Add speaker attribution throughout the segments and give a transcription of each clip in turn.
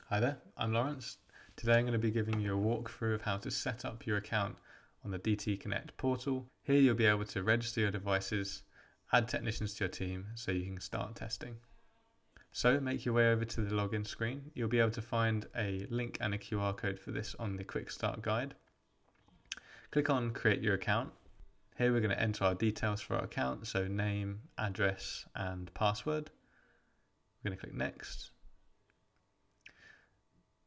Speaker 1: Hi there, I'm Lawrence. Today I'm going to be giving you a walkthrough of how to set up your account on the DT Connect portal. Here you'll be able to register your devices, add technicians to your team so you can start testing. So make your way over to the login screen. You'll be able to find a link and a QR code for this on the quick start guide. Click on create your account. Here we're going to enter our details for our account, so name, address and password. We're going to click next.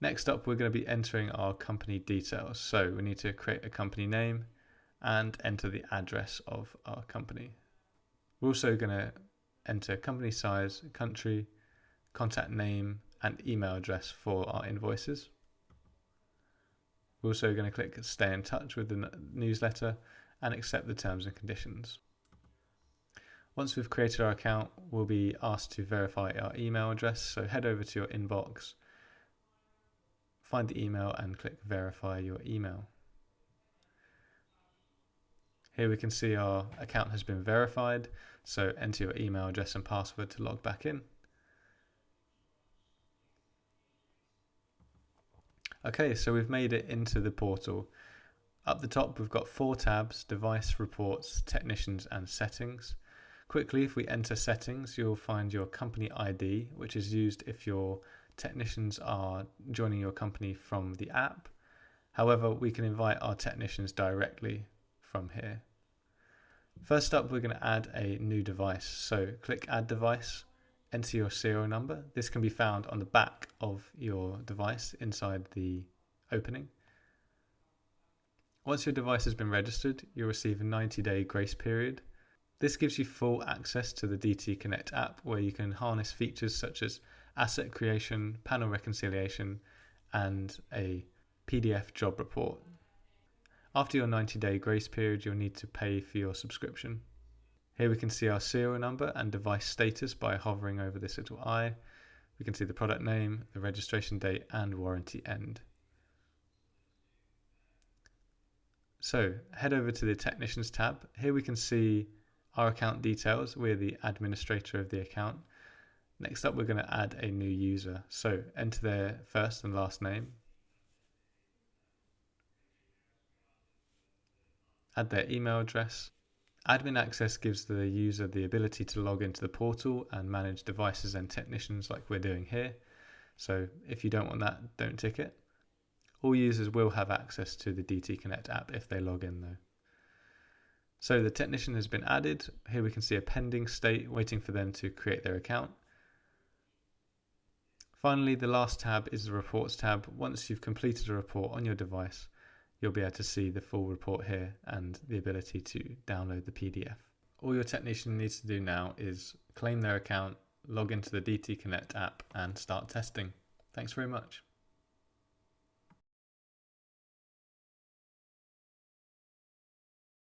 Speaker 1: Next up, we're going to be entering our company details. So we need to create a company name and enter the address of our company. We're also going to enter company size, country, contact name, and email address for our invoices. We're also going to click stay in touch with the newsletter and accept the terms and conditions. Once we've created our account, we'll be asked to verify our email address. So head over to your inbox, find the email and click verify your email. Here we can see our account has been verified, so enter your email address and password to log back in. Okay, so we've made it into the portal. Up the top we've got 4 tabs: device, reports, technicians and settings. Quickly, if we enter settings, you'll find your company ID, which is used if your technicians are joining your company from the app. However, we can invite our technicians directly from here. First up, we're going to add a new device. So click add device, enter your serial number. This can be found on the back of your device inside the opening. Once your device has been registered, you'll receive a 90-day grace period. This gives you full access to the DT Connect app, where you can harness features such as asset creation, panel reconciliation, and a PDF job report. After your 90-day grace period, you'll need to pay for your subscription. Here we can see our serial number and device status by hovering over this little eye. We can see the product name, the registration date, and warranty end. So head over to the Technicians tab. Here we can see our account details. We're the administrator of the account. Next up, we're going to add a new user. So enter their first and last name. Add their email address. Admin access gives the user the ability to log into the portal and manage devices and technicians like we're doing here. So if you don't want that, don't tick it. All users will have access to the DT Connect app if they log in though. So the technician has been added. Here we can see a pending state waiting for them to create their account. Finally, the last tab is the reports tab. Once you've completed a report on your device, you'll be able to see the full report here and the ability to download the PDF. All your technician needs to do now is claim their account, log into the DT Connect app and start testing. Thanks very much.